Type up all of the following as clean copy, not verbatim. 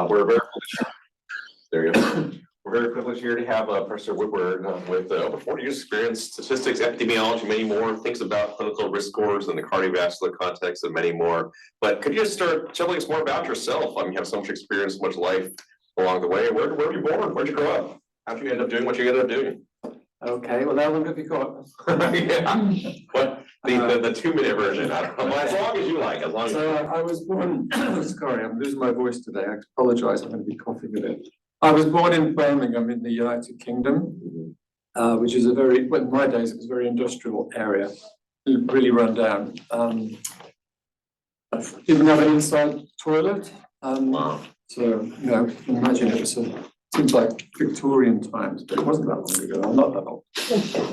We're very there you go. We're very privileged here to have Professor Woodward with over 40 years experience, statistics, epidemiology, many more, things about clinical risk scores in the cardiovascular context and many more. But could you just start telling us more about yourself? I mean, you have so much experience, so much life along the way. Where were you born? Where'd you grow up? How'd you end up doing what you ended up doing? Okay, well, how long have you got? Yeah. What the 2-minute version? I don't know. Well, as long as you like. As long as I was born. Sorry, I'm losing my voice today. I apologise. I'm going to be coughing a bit. I was born in Birmingham in the United Kingdom, which is well, in my days, it was a very industrial area, really run down. Didn't have an inside toilet. Wow. So, imagine it seems like Victorian times, but it wasn't that long ago. I'm not that old.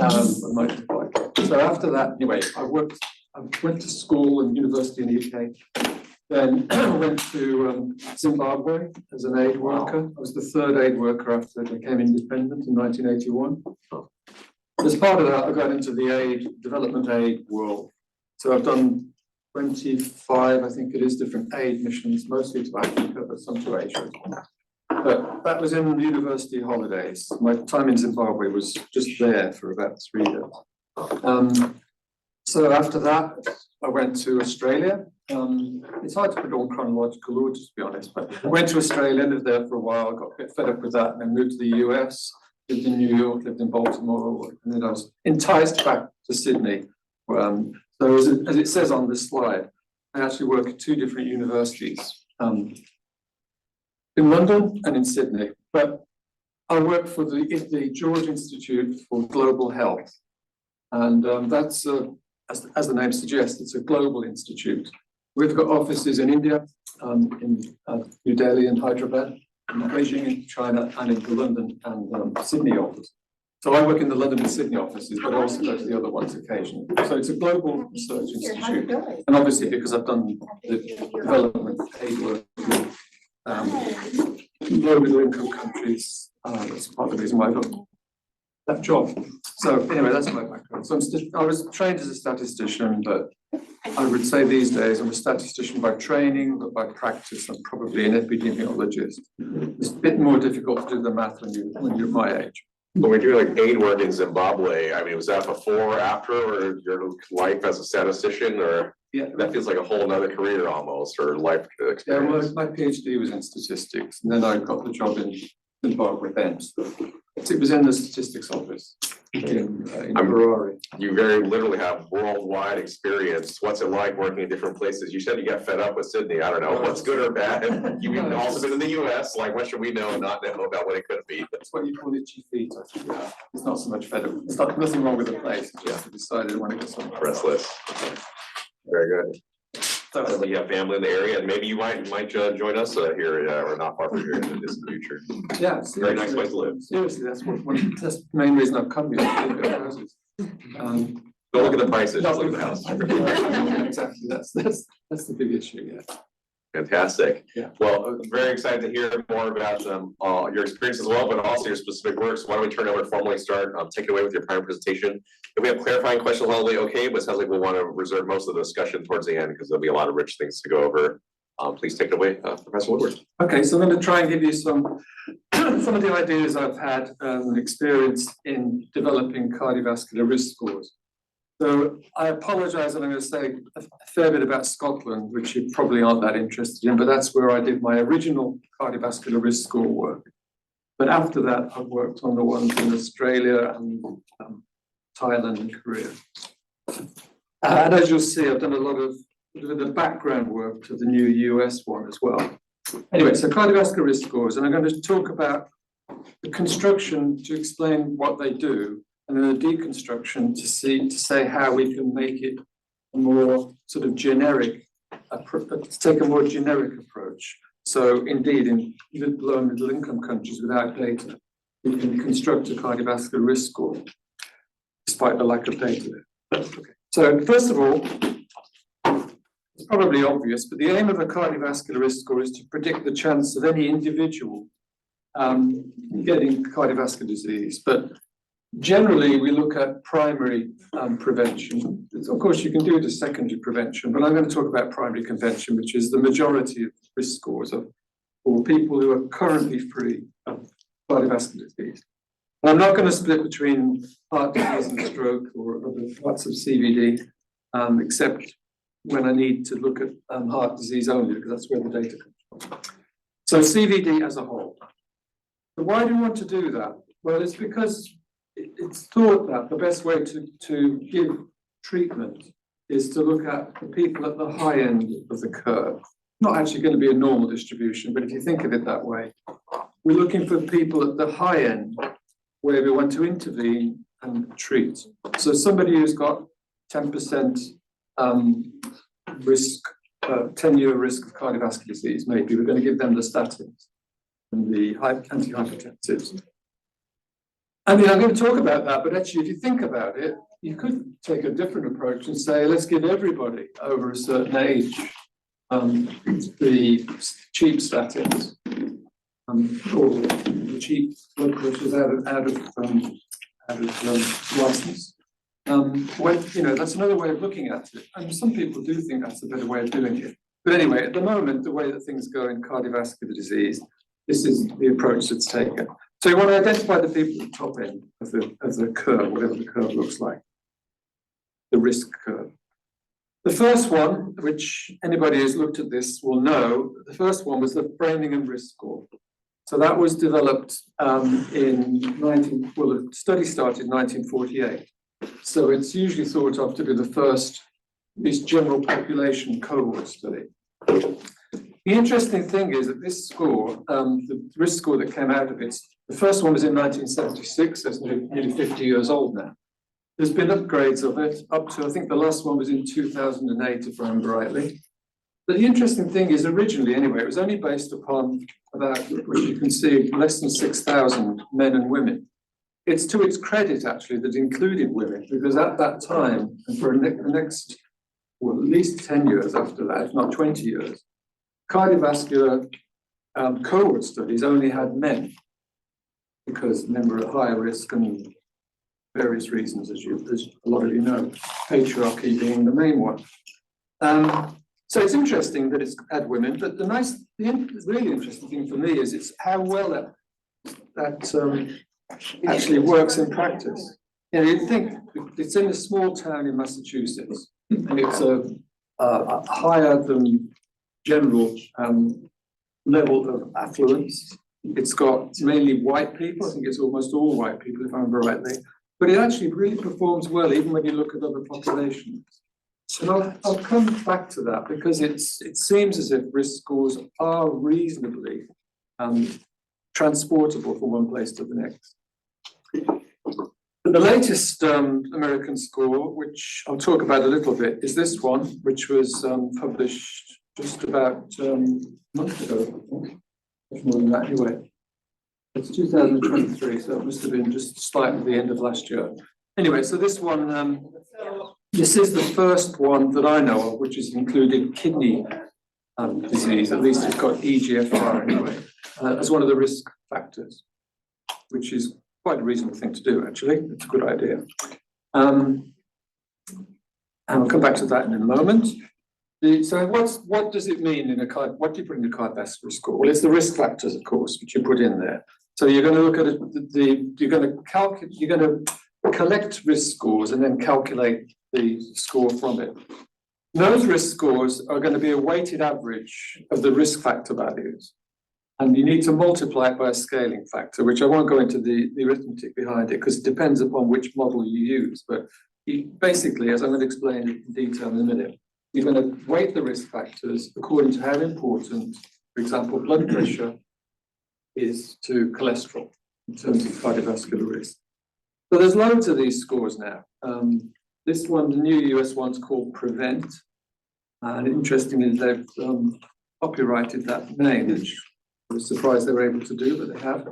I'm 95. So after that, anyway, I went to school and university in the UK. Then went to Zimbabwe as an aid worker. I was the third aid worker after I became independent in 1981. As part of that, I got into the development aid world. So I've done 25, I think it is, different aid missions, mostly to Africa, but some to Asia as well. But that was in university holidays. My time in Zimbabwe was just there for about 3 years. So after that, I went to Australia. It's hard to put all chronological order, to be honest, but I went to Australia, lived there for a while, got a bit fed up with that, and then moved to the US, lived in New York, lived in Baltimore, and then I was enticed back to Sydney. So as it says on this slide, I actually work at 2 different universities, in London and in Sydney. But I work for the George Institute for Global Health, and that's as the name suggests, it's a global institute. We've got offices in India, in New Delhi and Hyderabad, in Beijing in China, and in the London and Sydney office. So I work in the London and Sydney offices, but I also go to the other ones occasionally. So it's a global research institute. And obviously, because I've done the development aid work with low middle income countries, that's part of the reason why I got that job. So anyway, that's my background. So I was trained as a statistician, but I would say these days I'm a statistician by training, but by practice I'm probably an epidemiologist. It's a bit more difficult to do the math when you're my age. When we do like aid work in Zimbabwe, I mean, was that before or after or your life as a statistician, or that feels like a whole nother career almost, or life experience? Yeah, well, my PhD was in statistics, and then I got the job in Zimbabwe then. It was in the statistics office in Harare. You very literally have worldwide experience. What's it like working in different places? You said you got fed up with Sydney. I don't know what's good or bad. You've also been in the US. Like, what should we know and not know about what it could be? That's what you call it, feet. It's not so much fed up. It's not nothing wrong with the place. It's just decided I want to get somewhere restless. Very good. So you have family in the area, and maybe you might join us here or not far from here in the distant future. Yeah, very nice place to live. Seriously, that's the main reason I've come here. Don't look at the prices. Just look at the house. Exactly. That's the big issue. Yeah. Fantastic. Yeah. Well, I'm very excited to hear more about your experience as well, but also your specific work. So why don't we turn over to formally start? Take it away with your prior presentation. If we have clarifying questions, all the way okay, but it sounds like we'll want to reserve most of the discussion towards the end because there'll be a lot of rich things to go over. Please take it away, Professor Woodward. Okay, so I'm going to try and give you some of the ideas I've had experience in developing cardiovascular risk scores. So I apologize that I'm going to say a fair bit about Scotland, which you probably aren't that interested in, but that's where I did my original cardiovascular risk score work. But after that, I've worked on the ones in Australia and Thailand and Korea. And as you'll see, I've done a lot of the background work to the new US one as well. Anyway, so cardiovascular risk scores, and I'm going to talk about the construction to explain what they do, and then a deconstruction to say how we can make it a more sort of generic, take a more generic approach. So indeed, in low and middle income countries without data, we can construct a cardiovascular risk score, despite the lack of data there. Okay. So first of all, it's probably obvious, but the aim of a cardiovascular risk score is to predict the chance of any individual getting cardiovascular disease. But generally, we look at primary prevention. Of course, you can do it as secondary prevention, but I'm going to talk about primary prevention, which is the majority of risk scores of or people who are currently free of cardiovascular disease. And I'm not going to split between heart disease and stroke or other parts of CVD, except when I need to look at heart disease only, because that's where the data comes from. So CVD as a whole. So why do we want to do that? Well, it's because it's thought that the best way to give treatment is to look at the people at the high end of the curve. Not actually going to be a normal distribution, but if you think of it that way, we're looking for people at the high end where we want to intervene and treat. So somebody who's got 10% risk, 10-year risk of cardiovascular disease, maybe we're going to give them the statins and the antihypertensives. I mean, I'm going to talk about that, but actually, if you think about it, you could take a different approach and say, let's give everybody over a certain age the cheap statins or the cheap blood pressures out of license. When, you know, that's another way of looking at it. And some people do think that's a better way of doing it. But anyway, at the moment, the way that things go in cardiovascular disease, this is the approach that's taken. So you want to identify the people at the top end of the curve, whatever the curve looks like, the risk curve. The first one, which anybody who's looked at this will know, the first one was the Framingham risk score. So that was developed well, the study started in 1948. So it's usually thought of to be the first, this general population cohort study. The interesting thing is that this score, the risk score that came out of it, the first one was in 1976, so it's nearly 50 years old now. There's been upgrades of it up to, I think the last one was in 2008, if I remember rightly. But the interesting thing is, originally anyway, it was only based upon about, which you can see, less than 6,000 men and women. It's to its credit, actually, that it included women, because at that time, and for the next, well, at least 10 years after that, if not 20 years, cardiovascular cohort studies only had men, because men were at higher risk and various reasons, as a lot of you know, patriarchy being the main one. So it's interesting that it's had women, but the really interesting thing for me is it's how well that actually works in practice. You know, you'd think it's in a small town in Massachusetts, and it's a higher than general level of affluence. It's got mainly white people. I think it's almost all white people, if I remember rightly. But it actually really performs well, even when you look at other populations. So I'll come back to that, because it seems as if risk scores are reasonably transportable from one place to the next. The latest American score, which I'll talk about a little bit, is this one, which was published just about a month ago, I think. Much more than that anyway. It's 2023, so it must have been just slightly the end of last year. Anyway, so this one, this is the first one that I know of, which has included kidney disease. At least it's got EGFR anyway, as one of the risk factors, which is quite a reasonable thing to do, actually. It's a good idea. And I'll come back to that in a moment. So what does it mean in what do you put in a cardiovascular score? Well, it's the risk factors, of course, which you put in there. So you're going to look at you're going to collect risk scores and then calculate the score from it. Those risk scores are going to be a weighted average of the risk factor values. And you need to multiply it by a scaling factor, which I won't go into the arithmetic behind it, because it depends upon which model you use. But basically, as I'm going to explain in detail in a minute, you're going to weight the risk factors according to how important, for example, blood pressure is to cholesterol in terms of cardiovascular risk. So there's loads of these scores now. This one, the new US one's called Prevent. And interestingly, they've copyrighted that name, which I was surprised they were able to do, but they have.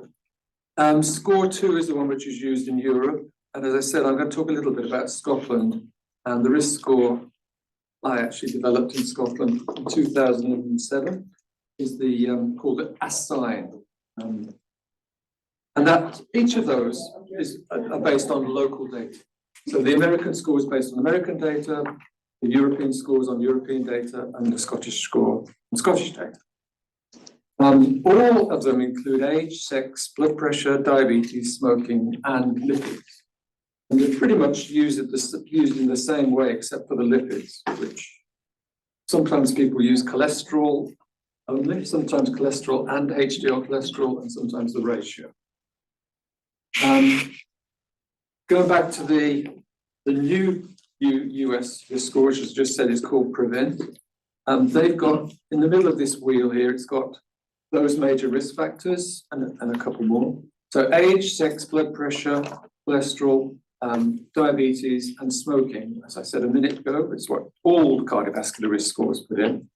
Score 2 is the one which is used in Europe. And as I said, I'm going to talk a little bit about Scotland. And the risk score I actually developed in Scotland in 2007 is called the ASSIGN. And that each of those are based on local data. So the American score is based on American data, the European score is on European data, and the Scottish score on Scottish data. All of them include age, sex, blood pressure, diabetes, smoking, and lipids. And they're pretty much used in the same way, except for the lipids, which sometimes people use cholesterol only, sometimes cholesterol and HDL cholesterol, and sometimes the ratio. Going back to the new US risk score, which as just said is called Prevent. They've got, in the middle of this wheel here, it's got those major risk factors and a couple more. So age, sex, blood pressure, cholesterol, diabetes, and smoking. As I said a minute ago, it's what all cardiovascular risk scores put in.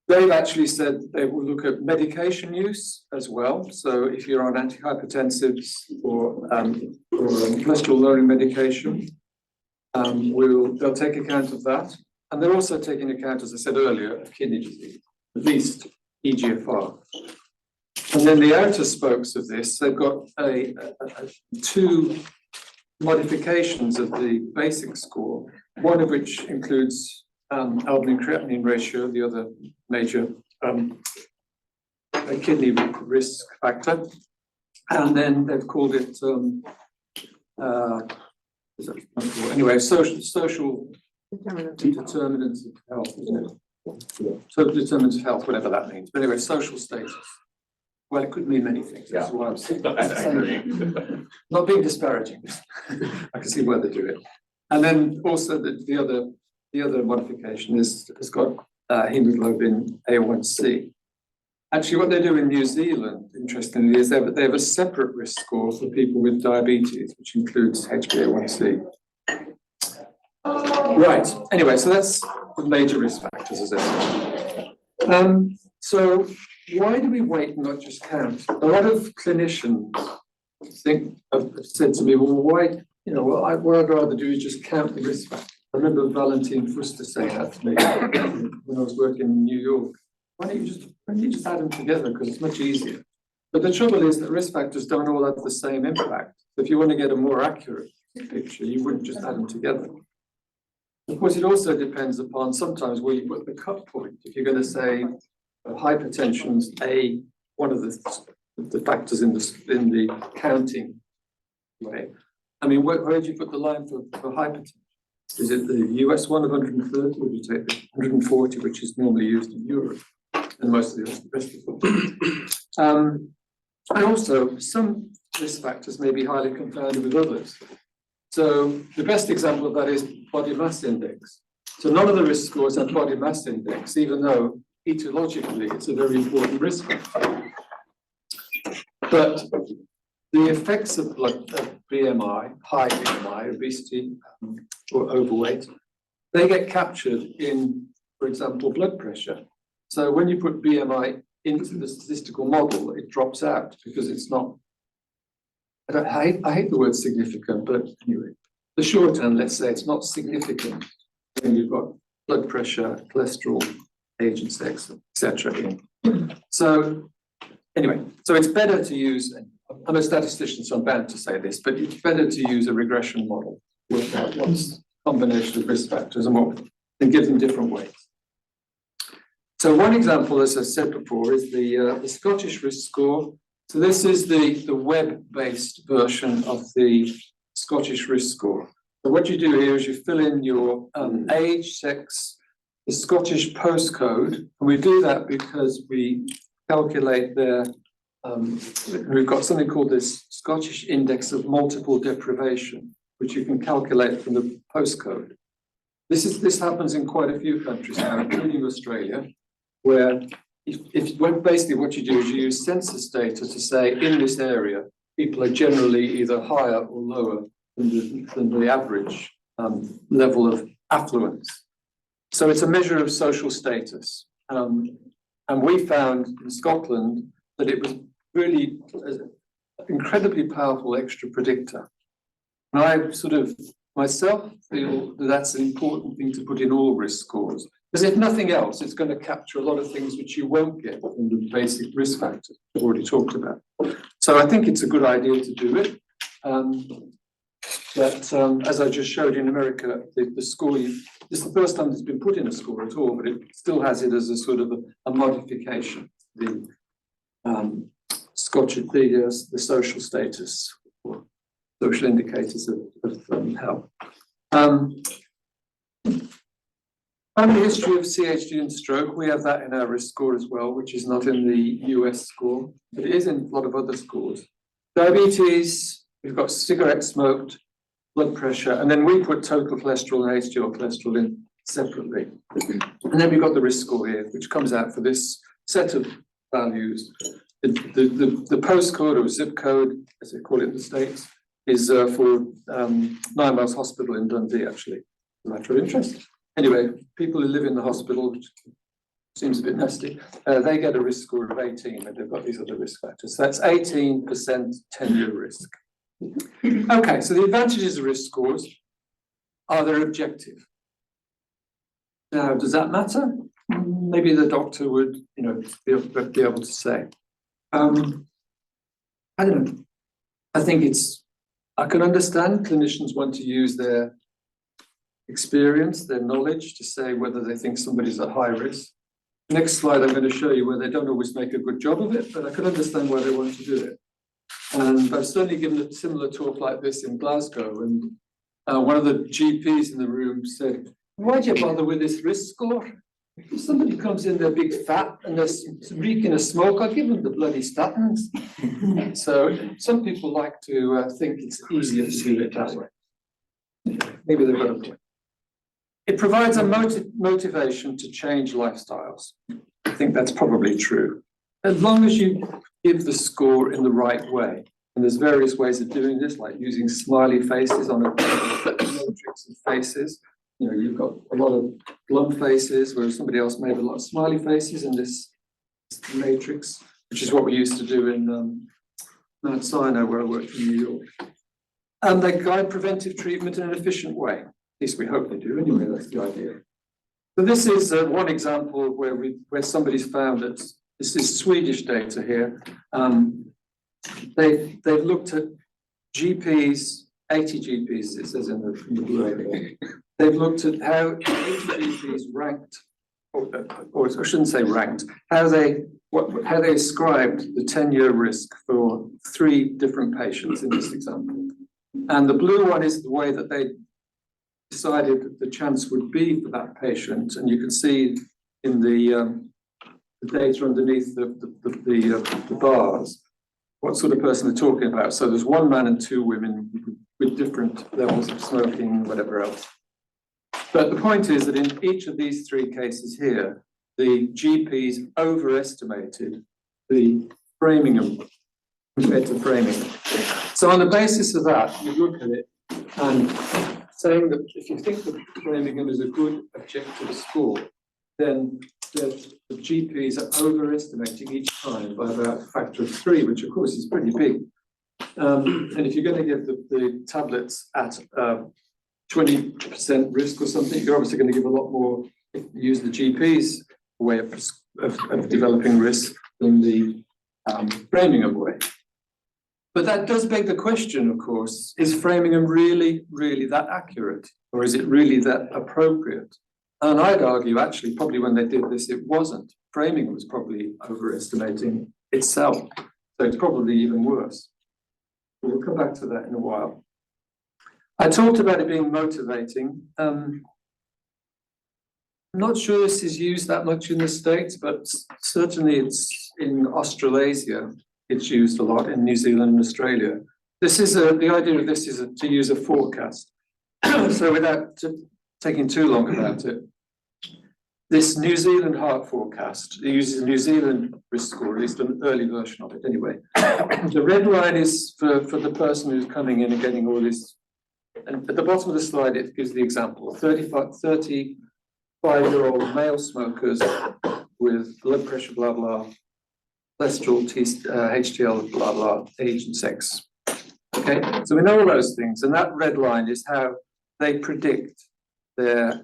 They've actually said they will look at medication use as well. So if you're on antihypertensives or cholesterol-lowering medication, they'll take account of that. And they're also taking account, as I said earlier, of kidney disease, at least EGFR. And then the outer spokes of this, they've got two modifications of the basic score, one of which includes albumin-creatinine ratio, the other major kidney risk factor. And then they've called it, anyway, social determinants of health, isn't it? Social determinants of health, whatever that means. But anyway, social status. Well, it could mean many things. That's what I'm saying. I agree. Not being disparaging. I can see why they do it. And then also the other modification has got hemoglobin A1C. Actually, what they do in New Zealand, interestingly, is they have a separate risk score for people with diabetes, which includes HbA1c. Right. Anyway, so that's the major risk factors, as I said. So why do we weight and not just count? A lot of clinicians have said to me, well, why, what I'd rather do is just count the risk factors. I remember Valentine Fuster saying that to me when I was working in New York. Why don't you just add them together, because it's much easier. But the trouble is that risk factors don't all have the same impact. So if you want to get a more accurate picture, you wouldn't just add them together. Of course, it also depends upon sometimes where you put the cut point. If you're going to say hypertension's one of the factors in the counting way. I mean, where do you put the line for hypertension? Is it the US one of 130, or do you take the 140, which is normally used in Europe and most of the rest of the world? And also, some risk factors may be highly confounded with others. So the best example of that is body mass index. So none of the risk scores have body mass index, even though etiologically it's a very important risk factor. But the effects of BMI, high BMI, obesity, or overweight, they get captured in, for example, blood pressure. So when you put BMI into the statistical model, it drops out because it's not, I hate the word significant, but anyway, the shorthand, let's say it's not significant when you've got blood pressure, cholesterol, age and sex, etc. So anyway, so it's better to use, I'm a statistician, so I'm bound to say this, but it's better to use a regression model, work out what's a combination of risk factors and give them different weights. So one example, as I said before, is the Scottish risk score. So this is the web-based version of the Scottish risk score. So what you do here is you fill in your age, sex, the Scottish postcode, and we do that because we calculate their, we've got something called this Scottish Index of Multiple Deprivation, which you can calculate from the postcode. This happens in quite a few countries now, including Australia, where basically what you do is you use census data to say in this area, people are generally either higher or lower than the average level of affluence. So it's a measure of social status. And we found in Scotland that it was really an incredibly powerful extra predictor. And I sort of myself feel that that's an important thing to put in all risk scores. Because if nothing else, it's going to capture a lot of things which you won't get from the basic risk factors I've already talked about. So I think it's a good idea to do it. that, as I just showed you in America, the score, this is the first time it's been put in a score at all, but it still has it as a sort of a modification. The the social status or social indicators of health. Family history of CHD and stroke, we have that in our risk score as well, which is not in the US score, but it is in a lot of other scores. Diabetes, we've got cigarette smoked, blood pressure, and then we put total cholesterol and HDL cholesterol in separately. And then we've got the risk score here, which comes out for this set of values. The postcode or zip code, as they call it in the States, is for 9 Miles Hospital in Dundee, actually. A matter of interest. Anyway, people who live in the hospital, which seems a bit nasty, they get a risk score of 18, and they've got these other risk factors. So that's 18% 10-year risk. Okay, so the advantages of risk scores are they're objective. Now, does that matter? Maybe the doctor would, be able to say. I don't know. I think I can understand clinicians want to use their experience, their knowledge to say whether they think somebody's at high risk. Next slide, I'm going to show you where they don't always make a good job of it, but I can understand why they want to do it. And I've certainly given a similar talk like this in Glasgow, and one of the GPs in the room said, "Why do you bother with this risk score? If somebody comes in, they're big fat and they're reeking of smoke, I'll give them the bloody statins." So some people like to think it's easier to do it that way. Maybe they've got a point. It provides a motivation to change lifestyles. I think that's probably true. As long as you give the score in the right way. And there's various ways of doing this, like using smiley faces on a matrix of faces. You've got a lot of glum faces, whereas somebody else may have a lot of smiley faces in this matrix, which is what we used to do in Mount Sinai, where I worked in New York. And they guide preventive treatment in an efficient way. At least we hope they do. Anyway, that's the idea. So this is one example where somebody's found that this is Swedish data here. They've looked at GPs, 80 GPs, it says in the blue area. They've looked at how 80 GPs ranked, or I shouldn't say ranked, how they ascribed the 10-year risk for 3 different patients in this example. And the blue one is the way that they decided that the chance would be for that patient, and you can see in the data underneath the bars what sort of person they're talking about. So there's 1 man and 2 women with different levels of smoking, whatever else. But the point is that in each of these 3 cases here, the GPs overestimated the Framingham compared to Framingham. So on the basis of that, you look at it and saying that if you think that Framingham is a good objective score, then the GPs are overestimating each time by about a factor of 3, which of course is pretty big. And if you're going to give the tablets at 20% risk or something, you're obviously going to give a lot more if you use the GP's way of developing risk than the Framingham way. But that does beg the question, of course, is Framingham really that accurate? Or is it really that appropriate? And I'd argue, actually, probably when they did this, it wasn't. Framingham was probably overestimating itself. So it's probably even worse. We'll come back to that in a while. I talked about it being motivating. I'm not sure this is used that much in the States, but certainly it's in Australasia. It's used a lot in New Zealand and Australia. This is the idea of this is to use a forecast. So without taking too long about it, this New Zealand heart forecast uses a New Zealand risk score, at least an early version of it anyway. The red line is for the person who's coming in and getting all this. And at the bottom of the slide, it gives the example. 35-year-old male smokers with blood pressure, blah, blah, cholesterol, HDL, blah, blah, age and sex. Okay, so we know all those things. And that red line is how they predict their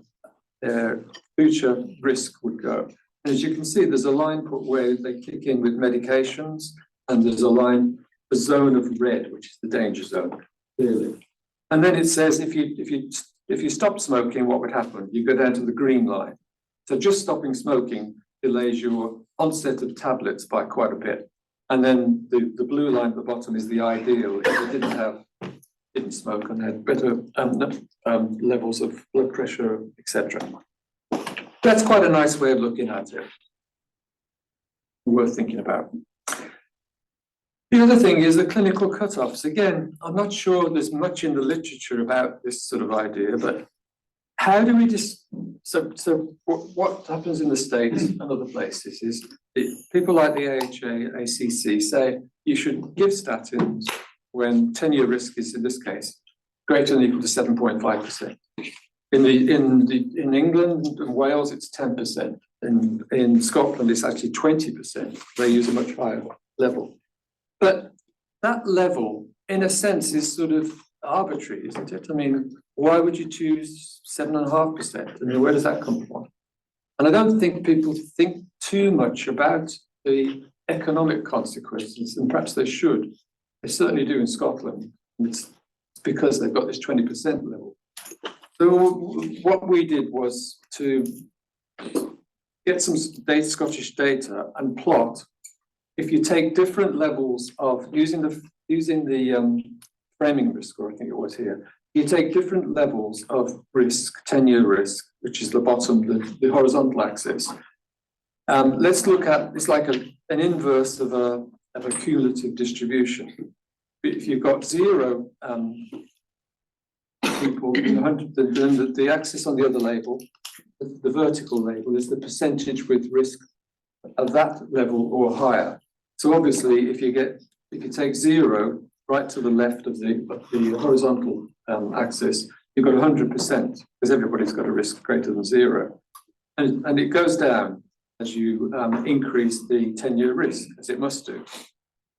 future risk would go. And as you can see, there's a line put where they kick in with medications, and there's a line, a zone of red, which is the danger zone, clearly. And then it says if you stop smoking, what would happen? You go down to the green line. So just stopping smoking delays your onset of tablets by quite a bit. And then the blue line at the bottom is the ideal. If you didn't smoke and had better levels of blood pressure, etc. That's quite a nice way of looking at it. Worth thinking about. The other thing is the clinical cutoffs. Again, I'm not sure there's much in the literature about this sort of idea, but how do we just, so what happens in the States and other places is people like the AHA, ACC say you should give statins when 10-year risk is, in this case, greater than or equal to 7.5%. In England and Wales, it's 10%. In Scotland, it's actually 20%. They use a much higher level. But that level, in a sense, is sort of arbitrary, isn't it? I mean, why would you choose 7.5%? I mean, where does that come from? And I don't think people think too much about the economic consequences, and perhaps they should. They certainly do in Scotland. It's because they've got this 20% level. So what we did was to get some data, Scottish data, and plot. If you take different levels of using the framing risk score, I think it was here, you take different levels of risk, 10-year risk, which is the bottom, the horizontal axis. Let's look at, it's like an inverse of a cumulative distribution. If you've got 0 people, then the axis on the other label, the vertical label, is the percentage with risk of that level or higher. So obviously, if you take 0 right to the left of the horizontal axis, you've got 100%, because everybody's got a risk greater than 0. And it goes down as you increase the 10-year risk, as it must do.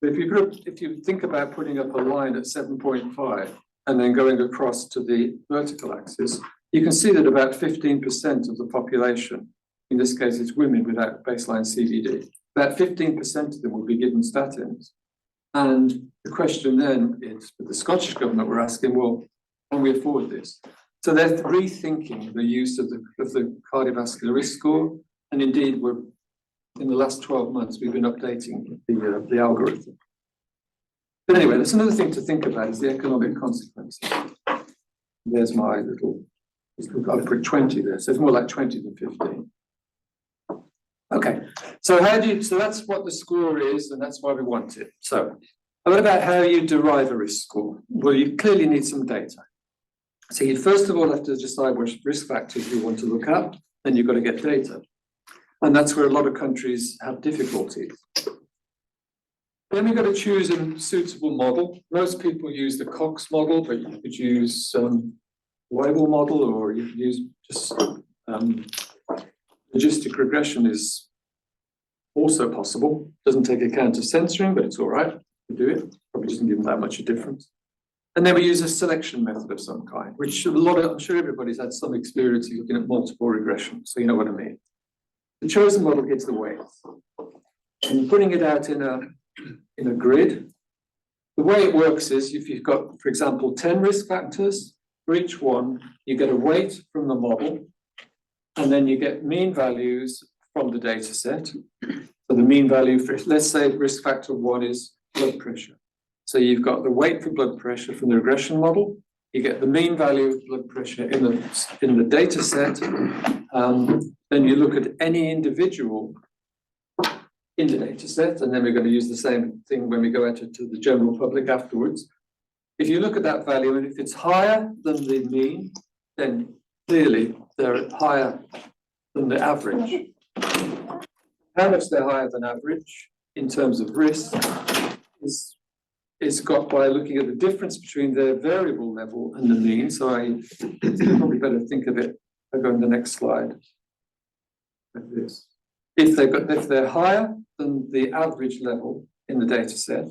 But if you think about putting up a line at 7.5 and then going across to the vertical axis, you can see that about 15% of the population, in this case it's women without baseline CVD, about 15% of them will be given statins. And the question then is, with the Scottish government, we're asking, well, can we afford this? So they're rethinking the use of the cardiovascular risk score. And indeed, in the last 12 months, we've been updating the algorithm. But anyway, that's another thing to think about, is the economic consequences. There's my little, I've put 20 there, so it's more like 20 than 15. Okay, so so that's what the score is, and that's why we want it. So what about how you derive a risk score? Well, you clearly need some data. So you first of all have to decide which risk factors you want to look at, then you've got to get data. And that's where a lot of countries have difficulties. Then we've got to choose a suitable model. Most people use the Cox model, but you could use Weibull model, or you could use just logistic regression is also possible. Doesn't take account of censoring, but it's all right to do it. Probably doesn't give them that much a difference. And then we use a selection method of some kind, which I'm sure everybody's had some experience looking at multiple regression, so you know what I mean. The chosen model gives the weights. And putting it out in a grid, the way it works is if you've got, for example, 10 risk factors, for each one, you get a weight from the model, and then you get mean values from the data set. So the mean value for, let's say risk factor 1 is blood pressure. So you've got the weight for blood pressure from the regression model, you get the mean value of blood pressure in the data set, then you look at any individual in the data set, and then we're going to use the same thing when we go out to the general public afterwards. If you look at that value, and if it's higher than the mean, then clearly they're higher than the average. How much they're higher than average in terms of risk is got by looking at the difference between their variable level and the mean. So I probably better think of it. I'll go on the next slide. Like this. If they're higher than the average level in the data set,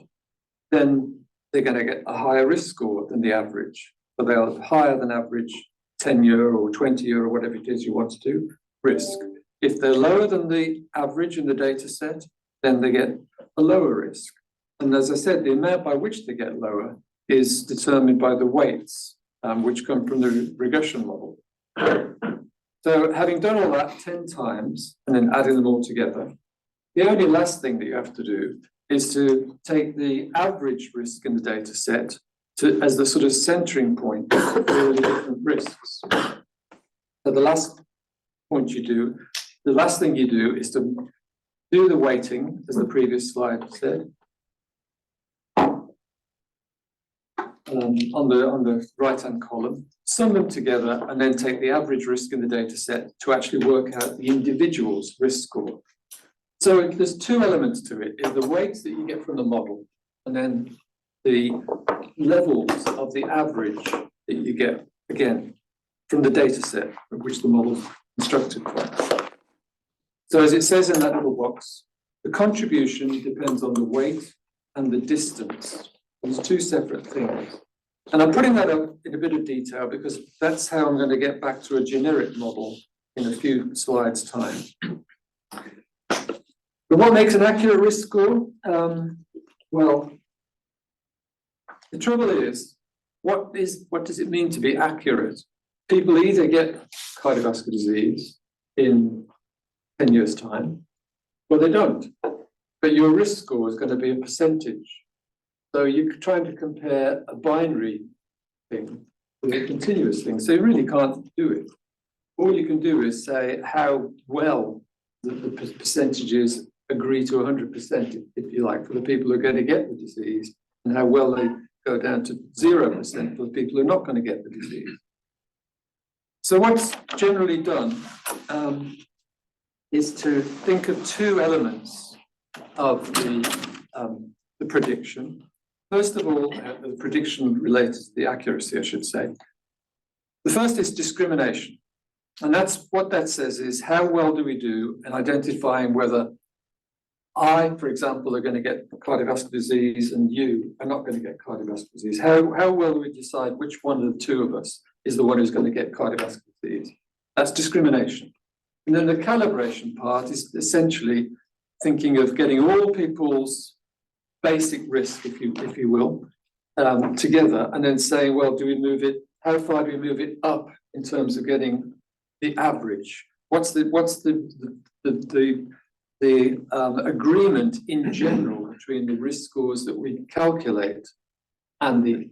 then they're going to get a higher risk score than the average. So they'll have higher than average 10-year or 20-year or whatever it is you want to do, risk. If they're lower than the average in the data set, then they get a lower risk. And as I said, the amount by which they get lower is determined by the weights which come from the regression model. So having done all that 10 times and then adding them all together, the only last thing that you have to do is to take the average risk in the data set as the sort of centering point for all the different risks. So the last thing you do is to do the weighting, as the previous slide said, on the right-hand column, sum them together, and then take the average risk in the data set to actually work out the individual's risk score. So there's two elements to it, is the weights that you get from the model, and then the levels of the average that you get, again, from the data set of which the model's constructed from. So as it says in that little box, the contribution depends on the weight and the distance. There's two separate things. And I'm putting that up in a bit of detail because that's how I'm going to get back to a generic model in a few slides' time. But what makes an accurate risk score? Well, the trouble is, what does it mean to be accurate? People either get cardiovascular disease in 10 years' time, or they don't. But your risk score is going to be a percentage. So you're trying to compare a binary thing with a continuous thing. So you really can't do it. All you can do is say how well the percentages agree to 100%, if you like, for the people who are going to get the disease, and how well they go down to 0% for the people who are not going to get the disease. So what's generally done is to think of two elements of the prediction. First of all, the prediction related to the accuracy, I should say. The first is discrimination. And that's what that says is how well do we do in identifying whether I, for example, are going to get cardiovascular disease and you are not going to get cardiovascular disease. How well do we decide which one of the two of us is the one who's going to get cardiovascular disease? That's discrimination. And then the calibration part is essentially thinking of getting all people's basic risk, if you will, together, and then saying, well, do we move it? How far do we move it up in terms of getting the average? What's the agreement in general between the risk scores that we calculate and the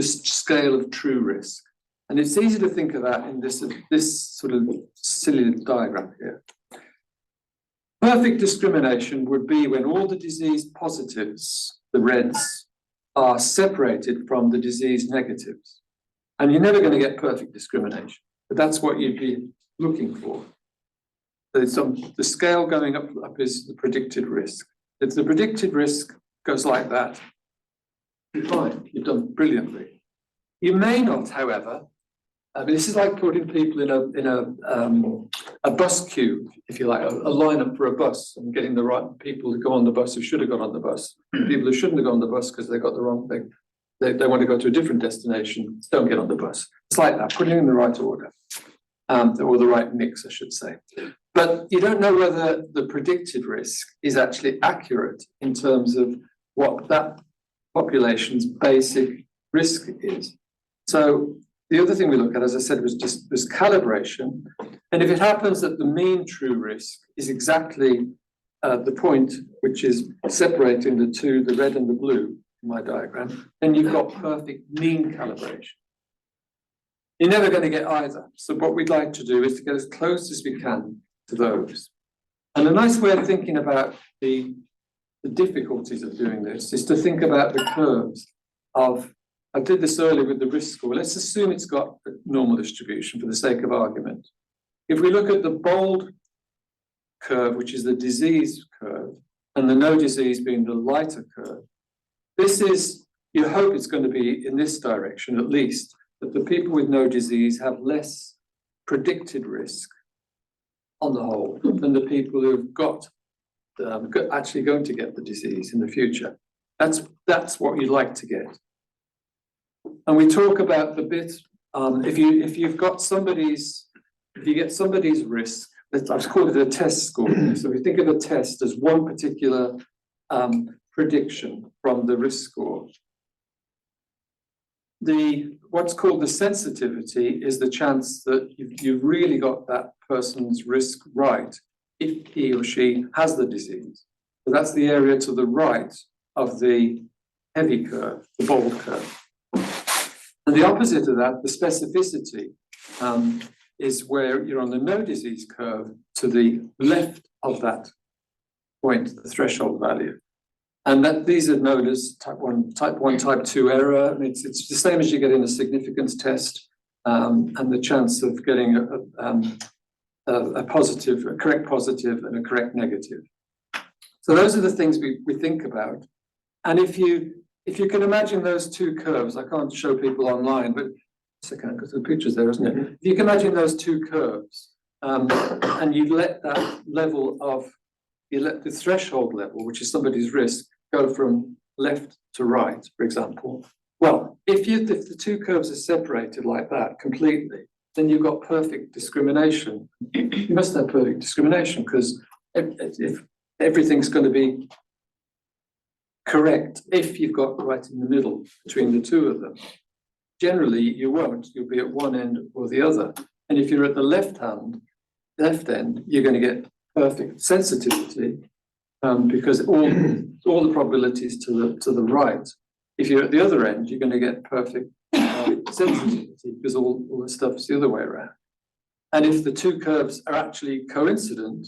scale of true risk? And it's easy to think of that in this sort of silly diagram here. Perfect discrimination would be when all the disease positives, the reds, are separated from the disease negatives. And you're never going to get perfect discrimination, but that's what you'd be looking for. The scale going up is the predicted risk. If the predicted risk goes like that, you're fine, you've done brilliantly. You may not, however, this is like putting people in a bus queue, if you like, a lineup for a bus, and getting the right people to go on the bus who should have got on the bus. People who shouldn't have gone on the bus because they got the wrong thing. They want to go to a different destination, don't get on the bus. It's like that, putting it in the right order, or the right mix, I should say. But you don't know whether the predicted risk is actually accurate in terms of what that population's basic risk is. So the other thing we look at, as I said, was calibration. And if it happens that the mean true risk is exactly the point which is separating the two, the red and the blue in my diagram, then you've got perfect mean calibration. You're never going to get either. So what we'd like to do is to get as close as we can to those. And a nice way of thinking about the difficulties of doing this is to think about the curves of, I did this earlier with the risk score. Let's assume it's got a normal distribution for the sake of argument. If we look at the bold curve, which is the disease curve, and the no disease being the lighter curve, this is, you hope it's going to be in this direction at least, that the people with no disease have less predicted risk on the whole than the people who've got actually going to get the disease in the future. That's what you'd like to get. And we talk about the bit, if you get somebody's risk, I've called it a test score. So we think of a test as one particular prediction from the risk score. what's called the sensitivity is the chance that you've really got that person's risk right if he or she has the disease. So that's the area to the right of the heavy curve, the bold curve. And the opposite of that, the specificity, is where you're on the no disease curve to the left of that point, the threshold value. And that these are known as type 1, type 2 error. And it's the same as you get in a significance test, and the chance of getting a positive, a correct positive and a correct negative. So those are the things we think about. And if you can imagine those two curves, I can't show people online, but I can because the picture's there, isn't it? If you can imagine those two curves, and you let that level of, you let the threshold level, which is somebody's risk, go from left to right, for example. Well, if the two curves are separated like that completely, then you've got perfect discrimination. You must have perfect discrimination because if everything's going to be correct, if you've got right in the middle between the two of them. Generally, you won't. You'll be at one end or the other. And if you're at the left end, you're going to get perfect sensitivity because all the probabilities to the right. If you're at the other end, you're going to get perfect sensitivity because all the stuff's the other way around. And if the two curves are actually coincident,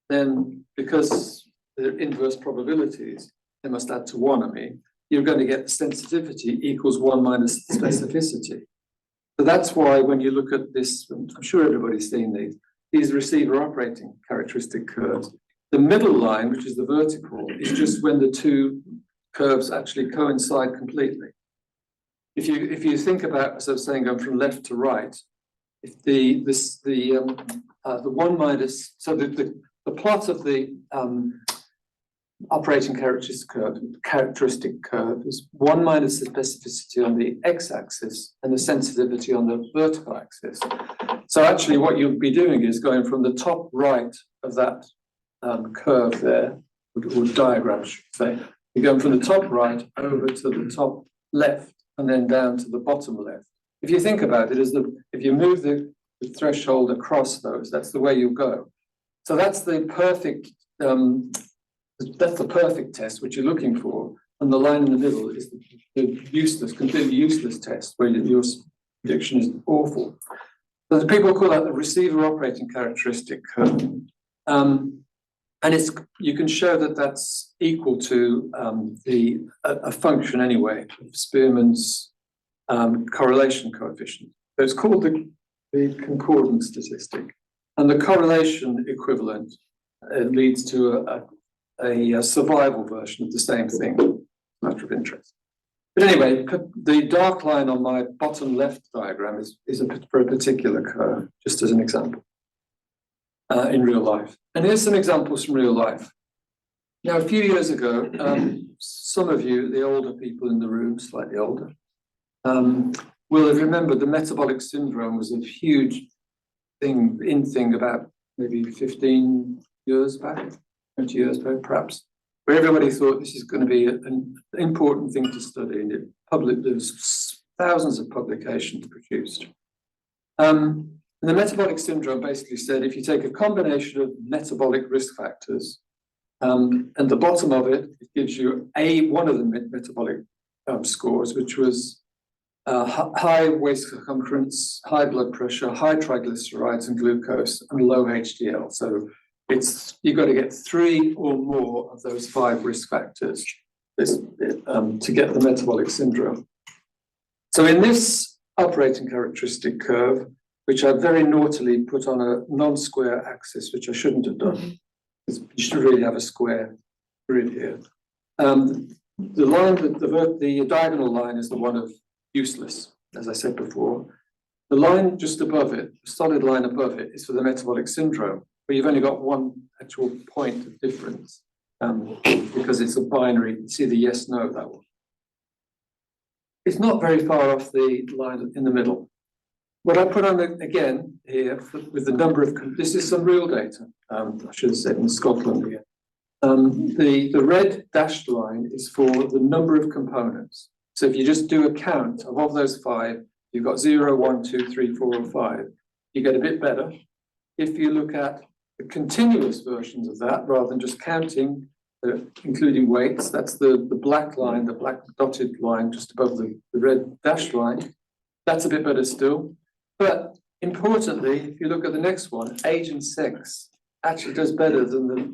then because they're inverse probabilities, they must add to 1, I mean, you're going to get the sensitivity equals 1 minus the specificity. So that's why when you look at this, I'm sure everybody's seen these receiver operating characteristic curves. The middle line, which is the vertical, is just when the two curves actually coincide completely. If you think about, as I was saying, going from left to right, if the 1 minus, so the plot of the operating characteristic curve is 1 minus the specificity on the x-axis and the sensitivity on the vertical axis. So actually what you'll be doing is going from the top right of that curve there, or diagram, should say. You're going from the top right over to the top left and then down to the bottom left. If you think about it, if you move the threshold across those, that's the way you go. So that's the perfect test which you're looking for, and the line in the middle is the useless, completely useless test where your prediction is awful. So the people call that the receiver operating characteristic curve, and you can show that that's equal to a function anyway of Spearman's correlation coefficient. So it's called the concordance statistic, and the correlation equivalent leads to a survival version of the same thing, matter of interest. But anyway, the dark line on my bottom left diagram is for a particular curve, just as an example, in real life. And here's some examples from real life. Now, a few years ago, some of you, the older people in the room, slightly older, will have remembered the metabolic syndrome was a huge thing about maybe 15 years back. 20 years ago, perhaps, where everybody thought this is going to be an important thing to study, and there's thousands of publications produced. And the metabolic syndrome basically said if you take a combination of metabolic risk factors, and the bottom of it gives you one of the metabolic scores, which was high waist circumference, high blood pressure, high triglycerides and glucose, and low HDL. So you've got to get 3 or more of those 5 risk factors to get the metabolic syndrome. So in this operating characteristic curve, which I very naughtily put on a non-square axis, which I shouldn't have done, because you should really have a square grid here. The line, the diagonal line is the one of useless, as I said before. The line just above it, the solid line above it, is for the metabolic syndrome, but you've only got one actual point of difference because it's a binary. You see the yes, no, that one. It's not very far off the line in the middle. What I put on again here with the number of, this is some real data, I should have said in Scotland again. The red dashed line is for the number of components. So if you just do a count of those 5, you've got 0, 1, 2, 3, 4, or 5, you get a bit better. If you look at the continuous versions of that, rather than just counting, including weights, that's the black line, the black dotted line just above the red dashed line, that's a bit better still. But importantly, if you look at the next one, age and sex actually does better than the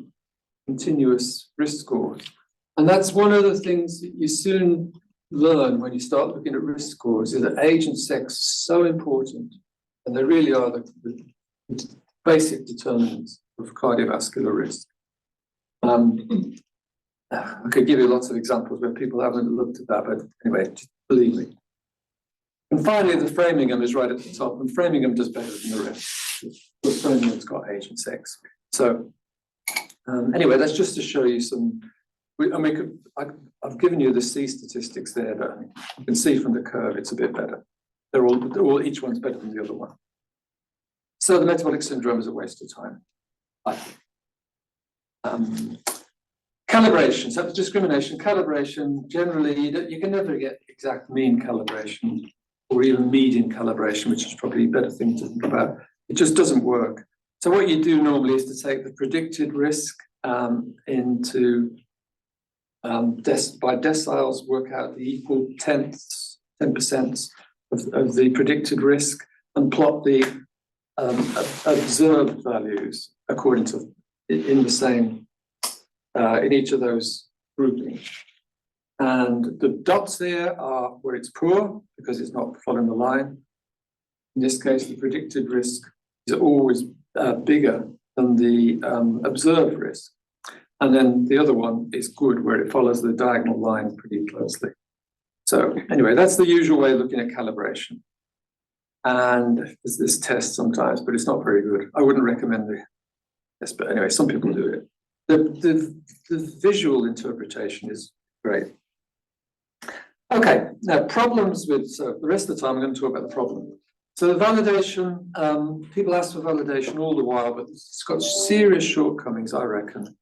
continuous risk scores. And that's one of the things that you soon learn when you start looking at risk scores, is that age and sex are so important, and they really are the basic determinants of cardiovascular risk. I could give you lots of examples where people haven't looked at that, but anyway, just believe me. And finally, the Framingham is right at the top, and Framingham does better than the rest. But Framingham's got age and sex. So anyway, that's just to show you some. I've given you the C statistics there, but you can see from the curve it's a bit better. They're all each one's better than the other one. So the metabolic syndrome is a waste of time, I think. Calibration, so discrimination, calibration, generally you can never get exact mean calibration or even median calibration, which is probably a better thing to think about. It just doesn't work. So what you do normally is to take the predicted risk into by deciles, work out the equal 10% of the predicted risk and plot the observed values according to in the same in each of those groupings. And the dots there are where it's poor because it's not following the line. In this case, the predicted risk is always bigger than the observed risk. And then the other one is good, where it follows the diagonal line pretty closely. So anyway, that's the usual way of looking at calibration. And there's this test sometimes, but it's not very good. I wouldn't recommend the test, but anyway, some people do it. The visual interpretation is great. Okay, now problems with, so the rest of the time I'm going to talk about the problem. So the validation, people ask for validation all the while, but it's got serious shortcomings, I reckon.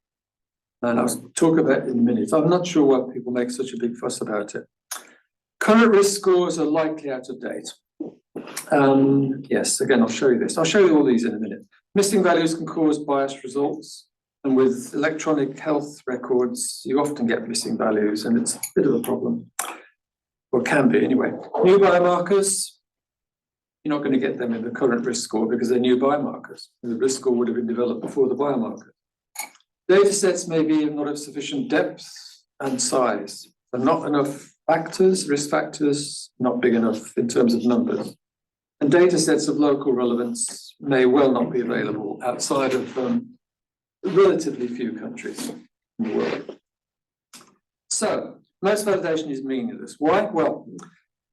And I'll talk about it in a minute. I'm not sure why people make such a big fuss about it. Current risk scores are likely out of date. Yes, again, I'll show you this. I'll show you all these in a minute. Missing values can cause biased results. And with electronic health records, you often get missing values, and it's a bit of a problem. Or can be anyway. New biomarkers, you're not going to get them in the current risk score because they're new biomarkers. The risk score would have been developed before the biomarker. Data sets may be not of sufficient depth and size, but not enough factors, risk factors, not big enough in terms of numbers. And data sets of local relevance may well not be available outside of relatively few countries in the world. So, most validation is meaningless. Why? Well,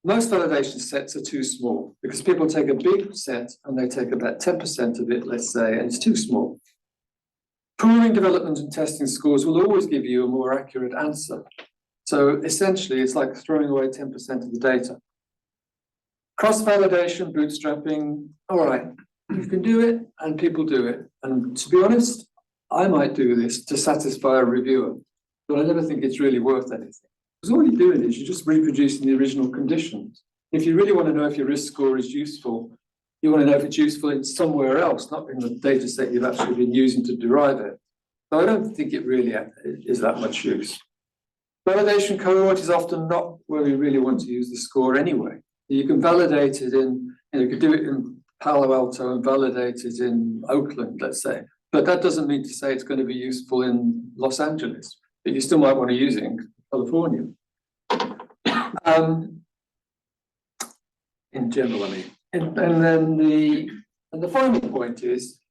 most validation sets are too small because people take a big set and they take about 10% of it, let's say, and it's too small. Pooling development and testing scores will always give you a more accurate answer. So essentially, it's like throwing away 10% of the data. Cross-validation, bootstrapping, all right, you can do it and people do it. And to be honest, I might do this to satisfy a reviewer, but I never think it's really worth anything. Because all you're doing is you're just reproducing the original conditions. If you really want to know if your risk score is useful, you want to know if it's useful in somewhere else, not in the data set you've actually been using to derive it. So I don't think it really is that much use. Validation cohort is often not where we really want to use the score anyway. You can validate it in, you could do it in Palo Alto and validate it in Oakland, let's say. But that doesn't mean to say it's going to be useful in Los Angeles. But you still might want to use it in California. In general, I mean. And then the final point is,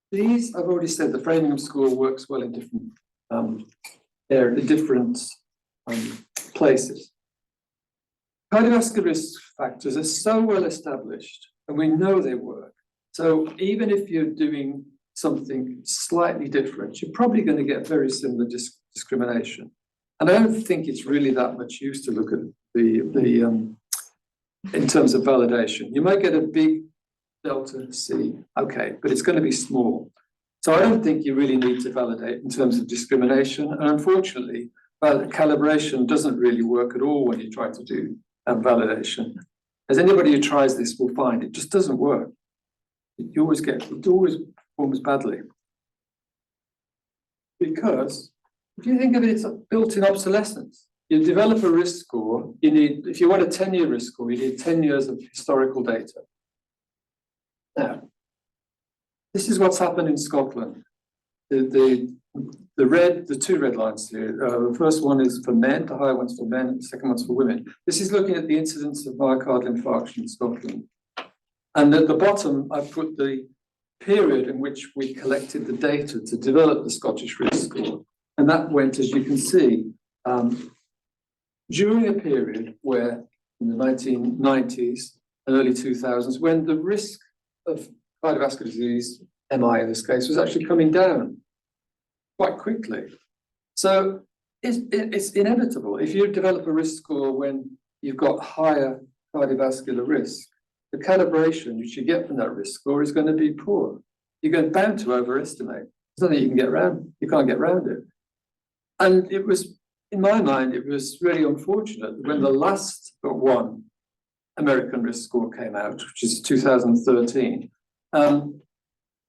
these, I've already said, the Framingham score works well in different places. Cardiovascular risk factors are so well established, and we know they work. So even if you're doing something slightly different, you're probably going to get very similar discrimination. And I don't think it's really that much use to look at in terms of validation. You might get a big delta C, okay, but it's going to be small. So I don't think you really need to validate in terms of discrimination. And unfortunately, Well, calibration doesn't really work at all when you try to do validation. As anybody who tries this will find, it just doesn't work. It always performs badly. Because if you think of it, it's a built-in obsolescence. You develop a risk score, you need, if you want a 10-year risk score, you need 10 years of historical data. Now, this is what's happened in Scotland. The two red lines here, the first one is for men, the higher one's for men, the second one's for women. This is looking at the incidence of myocardial infarction in Scotland. And at the bottom, I've put the period in which we collected the data to develop the Scottish risk score. And that went, as you can see, during a period where in the 1990s and early 2000s, when the risk of cardiovascular disease, MI in this case, was actually coming down quite quickly. So it's inevitable. If you develop a risk score when you've got higher cardiovascular risk, the calibration which you get from that risk score is going to be poor. You're bound to overestimate. There's nothing you can get around. You can't get around it. And it was, in my mind, it was really unfortunate that when the last but one American risk score came out, which is 2013,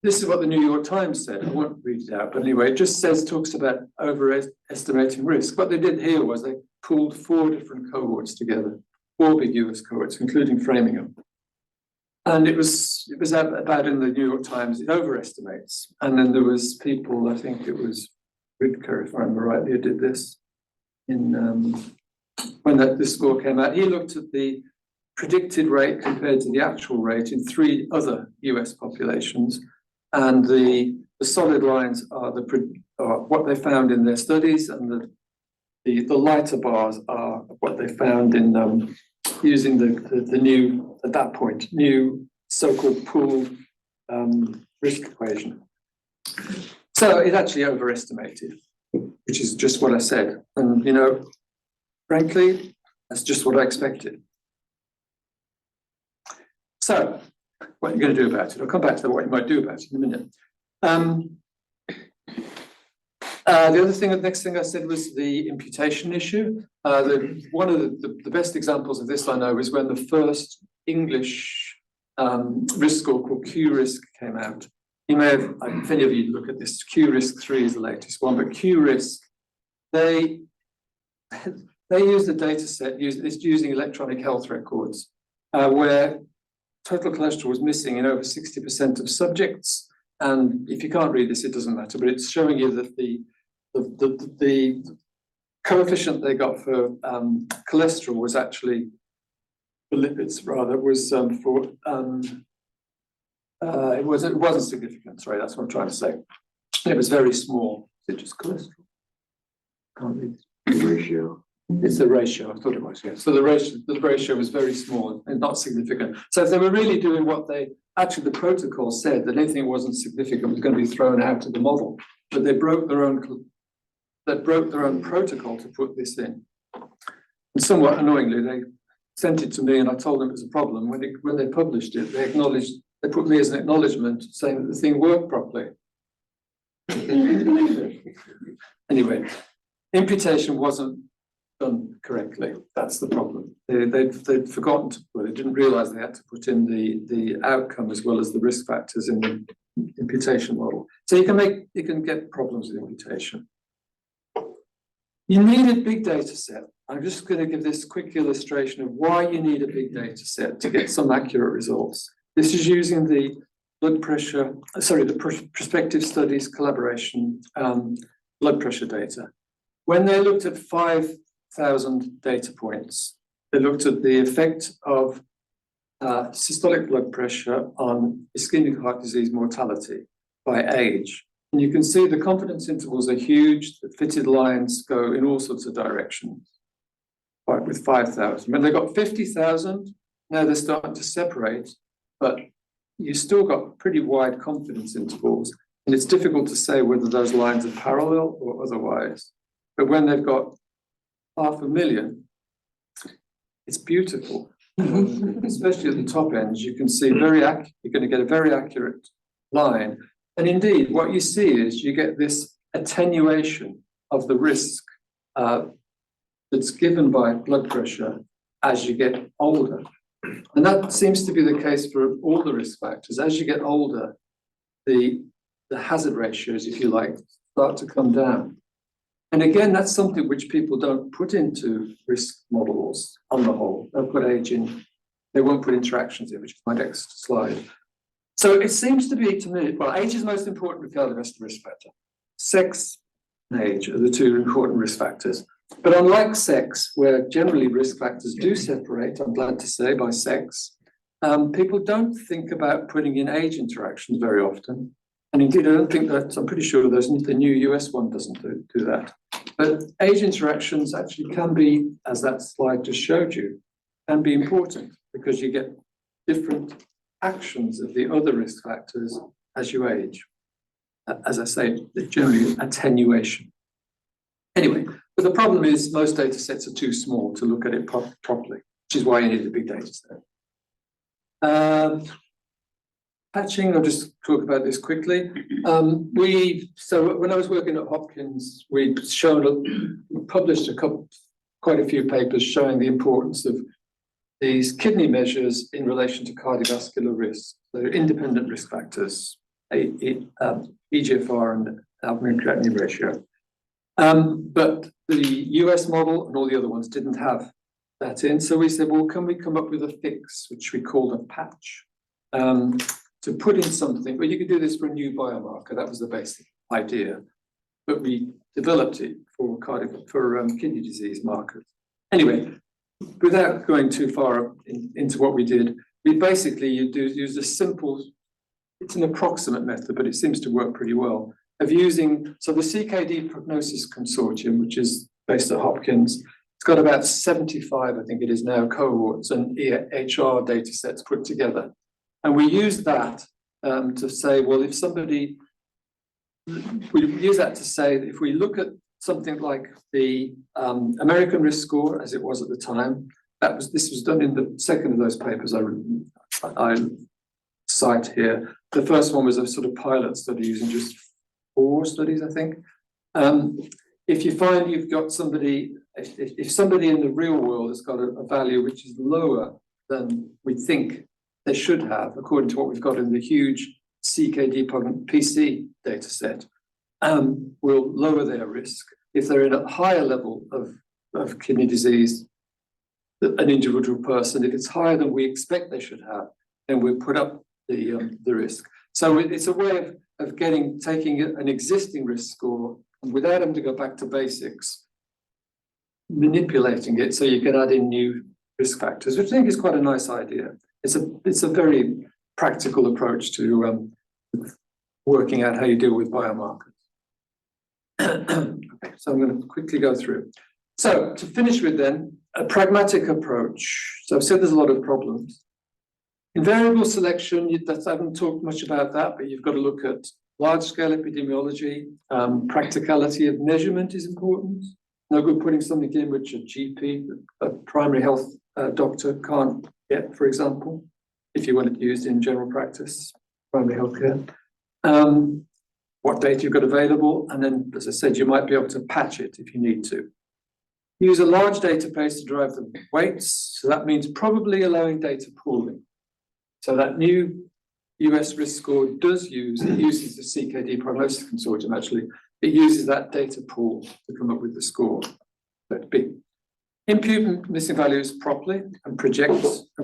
this is what the New York Times said. I won't read it out, but anyway, it just talks about overestimating risk. What they did here was they pulled 4 different cohorts together, 4 big US cohorts, including Framingham. And it was about in the New York Times, it overestimates. And then there was people, I think it was Ridker, if I remember rightly, who did this in when this score came out. He looked at the predicted rate compared to the actual rate in 3 other US populations. And the solid lines are what they found in their studies, and the lighter bars are what they found in using the new, at that point, new so-called pooled risk equation. So it actually overestimated, which is just what I said. And, you know, frankly, that's just what I expected. So, what are you going to do about it? I'll come back to what you might do about it in a minute. The next thing I said was the imputation issue. One of the best examples of this I know is when the first English risk score called Q-risk came out. You may have, if any of you look at this, Q-risk 3 is the latest one, but Q-risk, they use the data set using electronic health records, where total cholesterol was missing in over 60% of subjects. And if you can't read this, it doesn't matter, but it's showing you that the coefficient they got for cholesterol was actually, for lipids rather, was it wasn't significant, sorry, that's what I'm trying to say. It was very small. Is it just cholesterol? Can't read the ratio. It's the ratio, I thought it was, yeah. So the ratio was very small and not significant. So if they were really doing what actually the protocol said, that anything that wasn't significant was going to be thrown out of the model, but they broke their own protocol to put this in. And somewhat annoyingly, they sent it to me and I told them it was a problem. When they published it, they put me as an acknowledgement saying that the thing worked properly. Anyway, imputation wasn't done correctly. That's the problem. They'd forgotten they didn't realize they had to put in the outcome as well as the risk factors in the imputation model. So you can get problems with imputation. You need a big data set. I'm just going to give this quick illustration of why you need a big data set to get some accurate results. This is using the prospective studies collaboration blood pressure data. When they looked at 5,000 data points, they looked at the effect of systolic blood pressure on ischemic heart disease mortality by age. And you can see the confidence intervals are huge. The fitted lines go in all sorts of directions, like with 5,000. When they got 50,000, now they're starting to separate, but you still got pretty wide confidence intervals. And it's difficult to say whether those lines are parallel or otherwise. But when they've got 500,000, it's beautiful. Especially at the top ends, you can see you're going to get a very accurate line. And indeed, what you see is you get this attenuation of the risk that's given by blood pressure as you get older. And that seems to be the case for all the risk factors. As you get older, the hazard ratios, if you like, start to come down. And again, that's something which people don't put into risk models on the whole. They'll put age in, they won't put interactions in, which is my next slide. So it seems to be, to me, well, age is most important with cardiovascular risk factor. Sex and age are the two important risk factors. But unlike sex, where generally risk factors do separate, I'm glad to say, by sex, people don't think about putting in age interactions very often. And indeed, I don't think that, I'm pretty sure the new US one doesn't do that. But age interactions actually can be, as that slide just showed you, can be important because you get different actions of the other risk factors as you age. As I say, generally attenuation. Anyway, but the problem is most data sets are too small to look at it properly, which is why you need a big data set. Patching, I'll just talk about this quickly. So when I was working at Hopkins, we published quite a few papers showing the importance of these kidney measures in relation to cardiovascular risk. So independent risk factors, EGFR and albumin-creatinine ratio. But the US model and all the other ones didn't have that in. So we said, well, can we come up with a fix, which we called a patch, to put in something? Well, you could do this for a new biomarker. That was the basic idea. But we developed it for kidney disease markers. Anyway, without going too far into what we did, we basically use a simple, it's an approximate method, but it seems to work pretty well, of using, so the CKD Prognosis Consortium, which is based at Hopkins, it's got about 75, I think it is now, cohorts and HR data sets put together. And we use that to say, well, if we use that to say that if we look at something like the American risk score, as it was at the time, this was done in the second of those papers I cite here. The first one was a sort of pilot study using just 4 studies, I think. If you find you've got somebody, if somebody in the real world has got a value which is lower than we think they should have, according to what we've got in the huge CKD PC data set, will lower their risk. If they're in a higher level of kidney disease, an individual person, if it's higher than we expect they should have, then we'll put up the risk. So it's a way of taking an existing risk score and without having to go back to basics, manipulating it so you can add in new risk factors, which I think is quite a nice idea. It's a very practical approach to working out how you deal with biomarkers. Okay, so I'm going to quickly go through. So to finish with then, a pragmatic approach. So I've said there's a lot of problems. In variable selection, I haven't talked much about that, but you've got to look at large-scale epidemiology. Practicality of measurement is important. No good putting something in which a GP, a primary health doctor can't get, for example, if you want it used in general practice, primary healthcare. What data you've got available, and then, as I said, you might be able to patch it if you need to. Use a large database to derive the weights, so that means probably allowing data pooling. So that new US risk score uses the CKD Prognosis Consortium, actually. It uses that data pool to come up with the score. That's big. Impute missing values properly and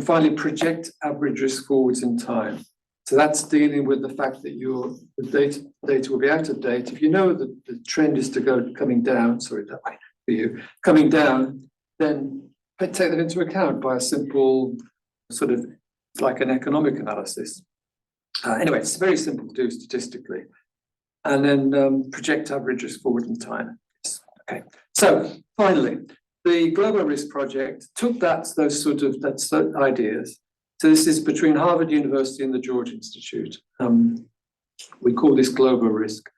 finally project average risk forwards in time. So that's dealing with the fact that the data will be out of date. If you know that the trend is coming down, sorry, that way for you, coming down, then take that into account by a simple sort of, it's like an economic analysis. Anyway, it's very simple to do statistically. And then project average risk forward in time. Yes. Okay. So finally, the Global Risk Project took those ideas. So this is between Harvard University and the George Institute. We call this Global Risk.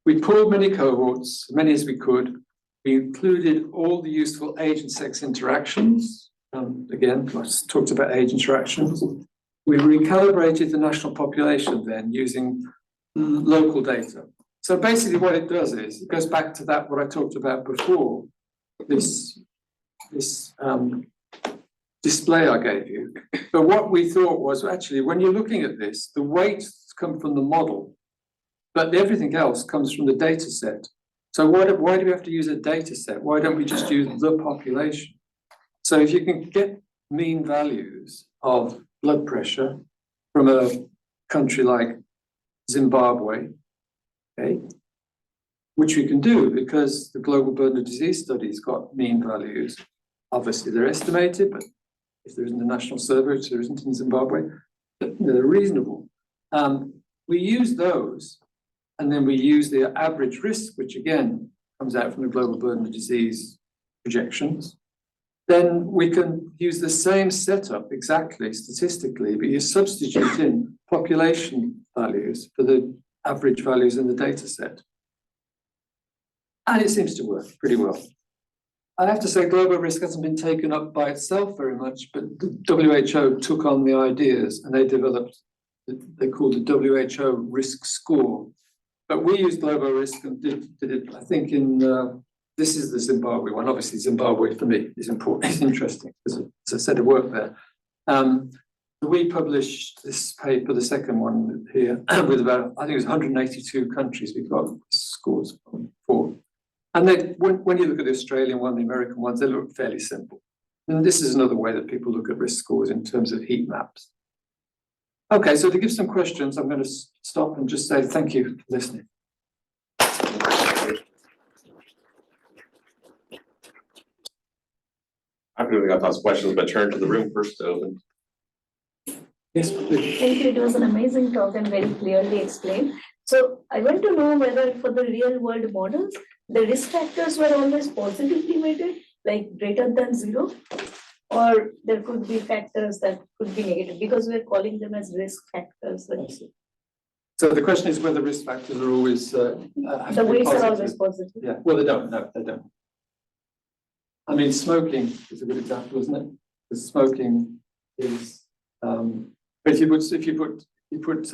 We pulled many cohorts, as many as we could. We included all the useful age and sex interactions. Again, I just talked about age interactions. We recalibrated the national population then using local data. So basically what it does is, it goes back to what I talked about before. this display I gave you. But what we thought was actually, when you're looking at this, the weights come from the model, but everything else comes from the data set. So why do we have to use a data set? Why don't we just use the population? So if you can get mean values of blood pressure from a country like Zimbabwe, okay, which we can do because the Global Burden of Disease Study's got mean values. Obviously, they're estimated, but if there isn't a national survey, which there isn't in Zimbabwe, they're reasonable. We use those, and then we use the average risk, which again comes out from the Global Burden of Disease projections. Then we can use the same setup exactly statistically, but you substitute in population values for the average values in the data set. And it seems to work pretty well. I have to say global risk hasn't been taken up by itself very much, but the WHO took on the ideas and they developed, they called the WHO risk score. But we used global risk and did it, I think in, this is the Zimbabwe one. Obviously Zimbabwe for me is important, it's interesting because it's a set of work there. We published this paper, the second one here, with about, I think it was 182 countries we got scores for. And then when you look at the Australian one, the American ones, they look fairly simple. And this is another way that people look at risk scores in terms of heat maps. Okay, so to give some questions, I'm going to stop and just say thank you for listening. I've really got lots of questions, but turn to the room first to open. Yes, please. Thank you. It was an amazing talk and very clearly explained. So I want to know whether for the real world models, the risk factors were always positively weighted, like greater than 0, or there could be factors that could be negative because we're calling them as risk factors. So the question is whether risk factors are always The weights are always positive. Yeah, well, they don't. No, they don't. I mean, smoking is a good example, isn't it? Because smoking is, but if you put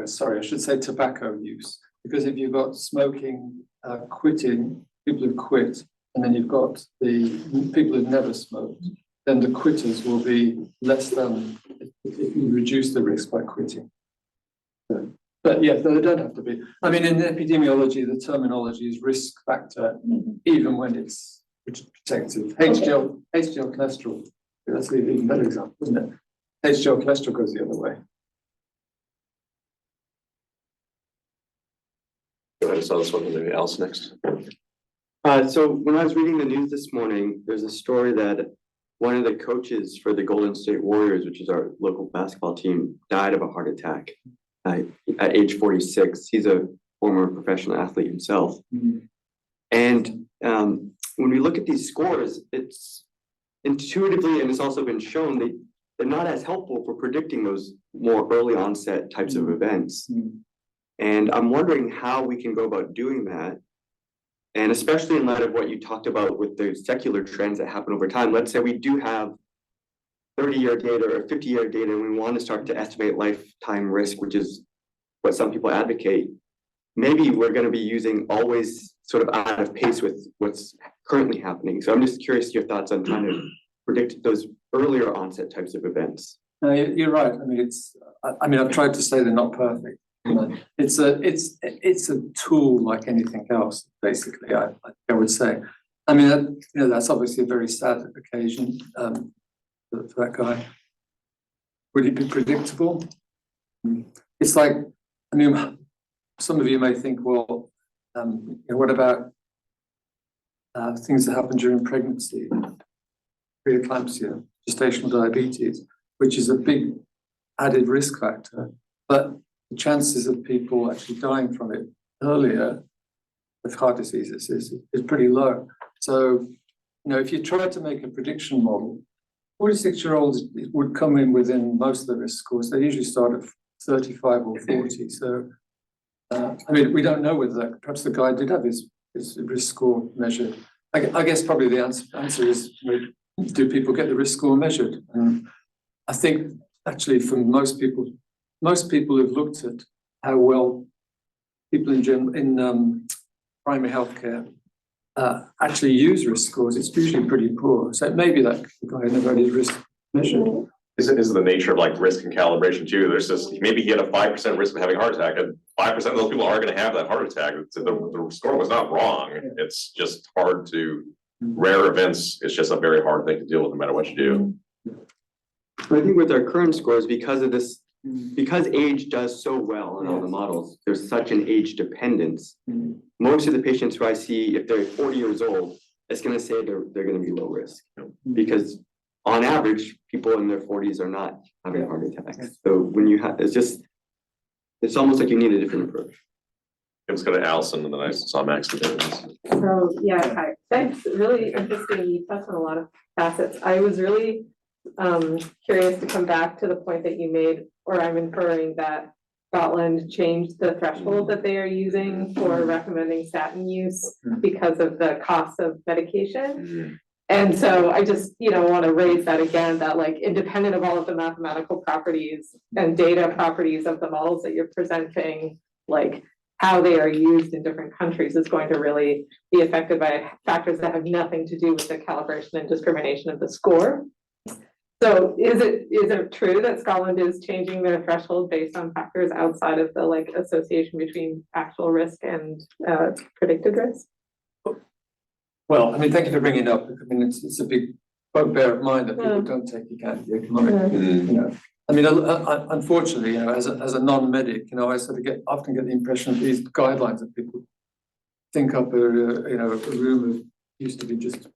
sorry, I should say tobacco use, because if you've got smoking, quitting, people who quit, and then you've got the people who've never smoked, then the quitters will be less than if you reduce the risk by quitting. But yeah, they don't have to be. I mean, in epidemiology, the terminology is risk factor, even when it's protective. HDL cholesterol, that's an even better example, isn't it? HDL cholesterol goes the other way. Go ahead, so this one, maybe Alice next. So when I was reading the news this morning, there's a story that one of the coaches for the Golden State Warriors, which is our local basketball team, died of a heart attack at age 46. He's a former professional athlete himself. Mm-hmm. And when we look at these scores, it's intuitively, and it's also been shown, they're not as helpful for predicting those more early onset types of events. Mm-hmm. And I'm wondering how we can go about doing that. And especially in light of what you talked about with the secular trends that happen over time. Let's say we do have 30-year data or 50-year data, and we want to start to estimate lifetime risk, which is what some people advocate. Maybe we're going to be using always sort of out of pace with what's currently happening. So I'm just curious your thoughts on trying to predict those earlier onset types of events. No, you're right. I mean, I've tried to say they're not perfect. It's a tool like anything else, basically. I would say. I mean, that's obviously a very sad occasion for that guy. Would it be predictable? It's like, I mean, some of you may think, well, what about things that happen during pregnancy, preeclampsia, gestational diabetes, which is a big added risk factor, but the chances of people actually dying from it earlier with heart diseases is pretty low. So, if you try to make a prediction model, 46-year-olds would come in within most of the risk scores. They usually start at 35 or 40. So, I mean, we don't know whether perhaps the guy did have his risk score measured. I guess probably the answer is, do people get the risk score measured? And I think actually for most people who've looked at how well people in primary healthcare actually use risk scores, it's usually pretty poor. So maybe that could go ahead and have his risk measured. Is the nature of like risk and calibration too? There's just, maybe he had a 5% risk of having a heart attack, and 5% of those people are gonna have that heart attack. The score was not wrong. It's just hard to, rare events, it's just a very hard thing to deal with no matter what you do. I think with our current scores, because of this, because age does so well in all the models, there's such an age dependence. Most of the patients who I see, if they're 40 years old, it's gonna say they're gonna be low risk. Because on average, people in their 40s are not having heart attacks. So when you have, it's almost like you need a different approach. Let's go to Allison, and then I saw Max. So, yeah, hi, thanks, really interesting, you touched on a lot of facets. I was really curious to come back to the point that you made, or I'm inferring that Scotland changed the threshold that they are using for recommending statin use because of the cost of medication. And so I just, want to raise that again, that like independent of all of the mathematical properties and data properties of the models that you're presenting, like how they are used in different countries is going to really be affected by factors that have nothing to do with the calibration and discrimination of the score. So is it true that Scotland is changing their threshold based on factors outside of the like association between actual risk and predicted risk? Well, I mean, thank you for bringing it up. I mean, it's a big bugbear of mine that people don't take account of the economic, I mean, unfortunately, as a non-medic, I sort of often get the impression that these guidelines that people think up a room of used to be just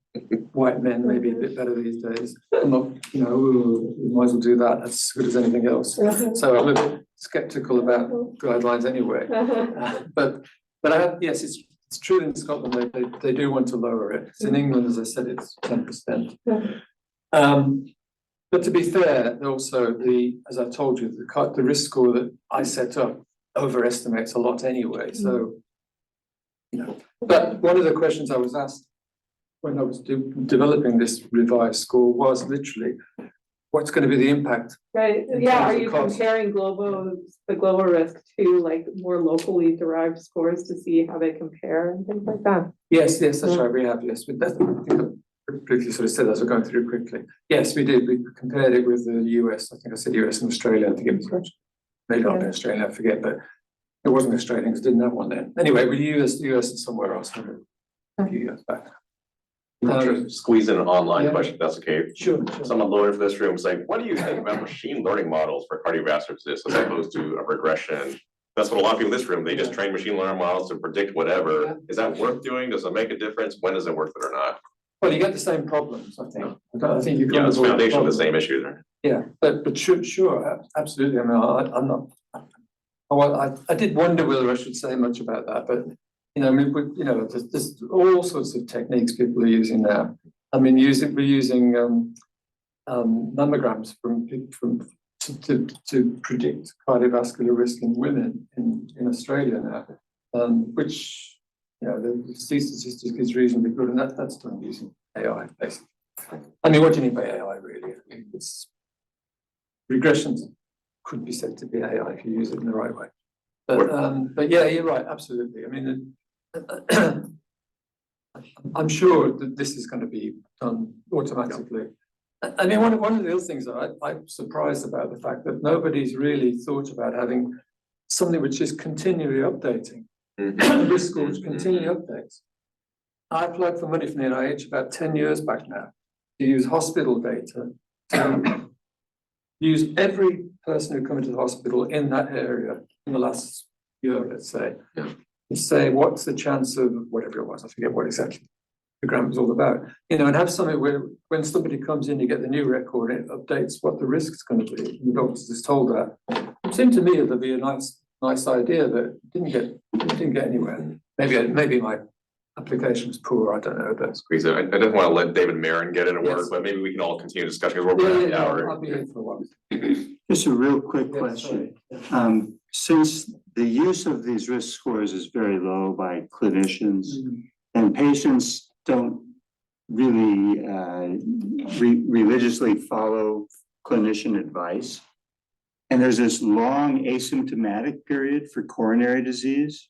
white men, maybe a bit better these days. I'm not, we might as well do that as good as anything else. So I'm a bit skeptical about guidelines anyway. But yes, it's true in Scotland they do want to lower it. It's in England, as I said, it's 10%. But to be fair, also as I told you, the risk score that I set up overestimates a lot anyway. So, but one of the questions I was asked when I was developing this revised score was literally, what's going to be the impact? Right. Yeah. Are you comparing the global risk to like more locally derived scores to see how they compare and things like that? Yes, that's right. We have, yes. But that's, briefly sort of said as we're going through quickly. Yes, we did. We compared it with the US. I think I said US and Australia. I think it was maybe not Australia, I forget, but it wasn't Australian because it didn't have one then. Anyway, we used the US and somewhere else a few years back. Squeeze in an online question, if that's okay. Sure. Someone lower for this room is like, what do you think about machine learning models for cardiovascular disease as opposed to a regression? That's what a lot of people in this room, they just train machine learning models to predict whatever. Is that worth doing? Does it make a difference? When is it worth it or not? Well, you get the same problems, I think. I think you it's foundation of the same issue there. Yeah, but sure, absolutely. I mean, I'm not. Well, I did wonder whether I should say much about that, but I mean, there's all sorts of techniques people are using now. I mean, we're using mammograms to predict cardiovascular risk in women in Australia now, which the statistic is reasonably good, and that's done using AI basically. I mean, what do you mean by AI really? I mean, it's regressions could be said to be AI if you use it in the right way. But yeah, you're right, absolutely. I mean, I'm sure that this is going to be done automatically. I mean, one of the other things that I'm surprised about the fact that nobody's really thought about having something which is continually updating. Risk scores continually updates. I applied for money from the NIH about 10 years back now to use hospital data to use every person who come into the hospital in that area in the last year, let's say, to say what's the chance of whatever it was, I forget what exactly the grant was all about, and have something where when somebody comes in, you get the new record, it updates what the risk is going to be. The doctors is told that. It seemed to me that'd be a nice idea that didn't get anywhere. Maybe my application was poor, I don't know. But Squeeze it. I don't want to let David Marin get in a word, but maybe we can all continue discussion because we're running out of the hour. I'll be here for a while. Just a real quick question. Since the use of these risk scores is very low by clinicians and patients don't really religiously follow clinician advice, and there's this long asymptomatic period for coronary disease,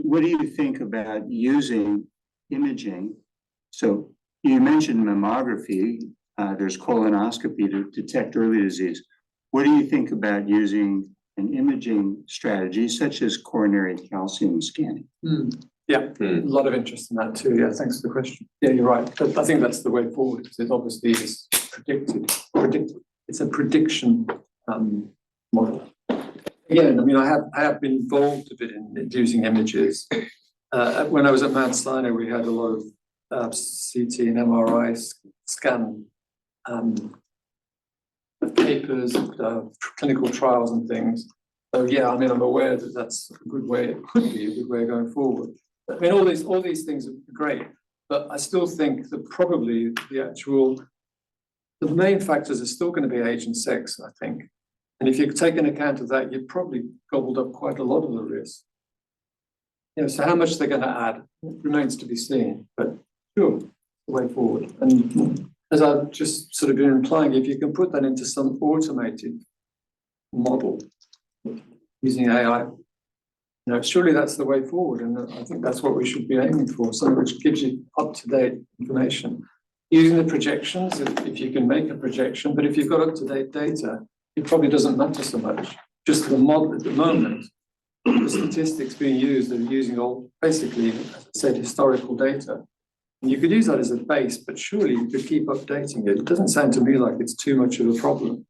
what do you think about using imaging? So you mentioned mammography, there's colonoscopy to detect early disease. What do you think about using an imaging strategy such as coronary calcium scanning? Yeah, a lot of interest in that too. Yeah, thanks for the question. Yeah, you're right. I think that's the way forward because it obviously is predicted. It's a prediction model. Again, I mean, I have been involved a bit in using images. When I was at Mount Sinai, we had a lot of CT and MRI scan papers, clinical trials and things. So yeah, I mean, I'm aware that that's a good way. It could be a good way going forward. I mean, all these things are great, but I still think that probably the main factors are still going to be age and sex, I think. And if you take an account of that, you've probably gobbled up quite a lot of the risk. You know, so how much they're going to add remains to be seen, but sure, the way forward. And as I've just sort of been implying, if you can put that into some automated model using AI, you know, surely that's the way forward. And I think that's what we should be aiming for, something which gives you up-to-date information. Using the projections, if you can make a projection, but if you've got up-to-date data, it probably doesn't matter so much. Just the model at the moment, the statistics being used are using all, basically, as I said, historical data. And you could use that as a base, but surely you could keep updating it. It doesn't sound to me like it's too much of a problem.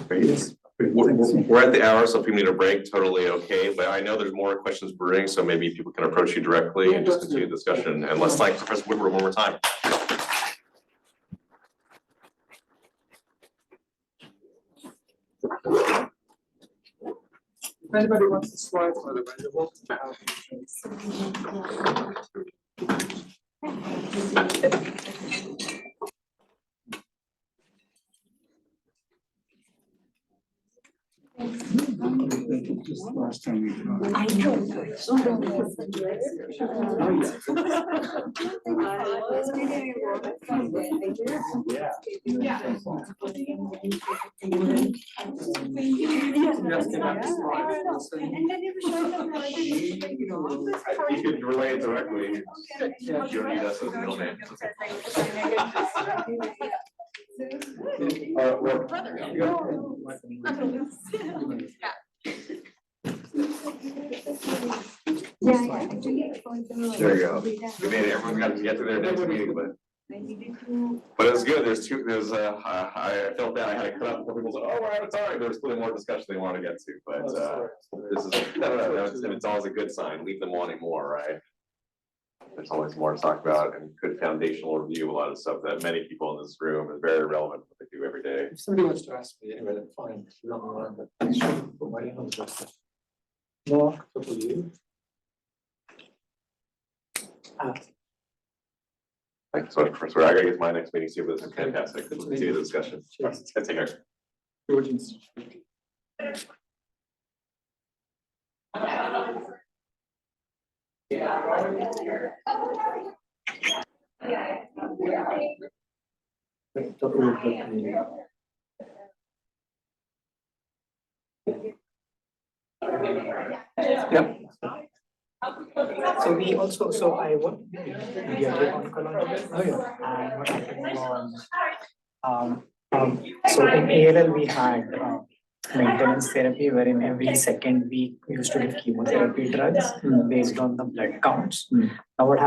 Yes. We're at the hour, so if we need a break, totally okay, but I know there's more questions brewing, so maybe people can approach you directly and just continue the discussion. And let's thank Professor Woodward one more time. If anybody wants the slides, by the way, you're welcome to Just last time we talked. I know. You could relay it directly. You don't need us as a middleman. There you go. We made it. Everyone got to get to their next meeting, but it was good. I felt that I had to cut out before people said, "Oh, we're out of time." There's still more discussion they want to get to, but this is it's always a good sign. Leave them wanting more, right? There's always more to talk about and good foundational review of a lot of stuff that many people in this room is very relevant to what they do every day. If somebody wants to ask me anyway, then fine. You're not online, but I should put my email address. Mark W. Thanks so much, Professor. I gotta get to my next meeting, see if this is fantastic. Good to See meet the you. discussion. Cheers. Take care. George Institute. Yeah. So we also, so I work in pediatric oncology. Oh, yeah. And what happened was, so in ALL we had maintenance therapy wherein every second week we used to give chemotherapy drugs based on the blood counts. Now what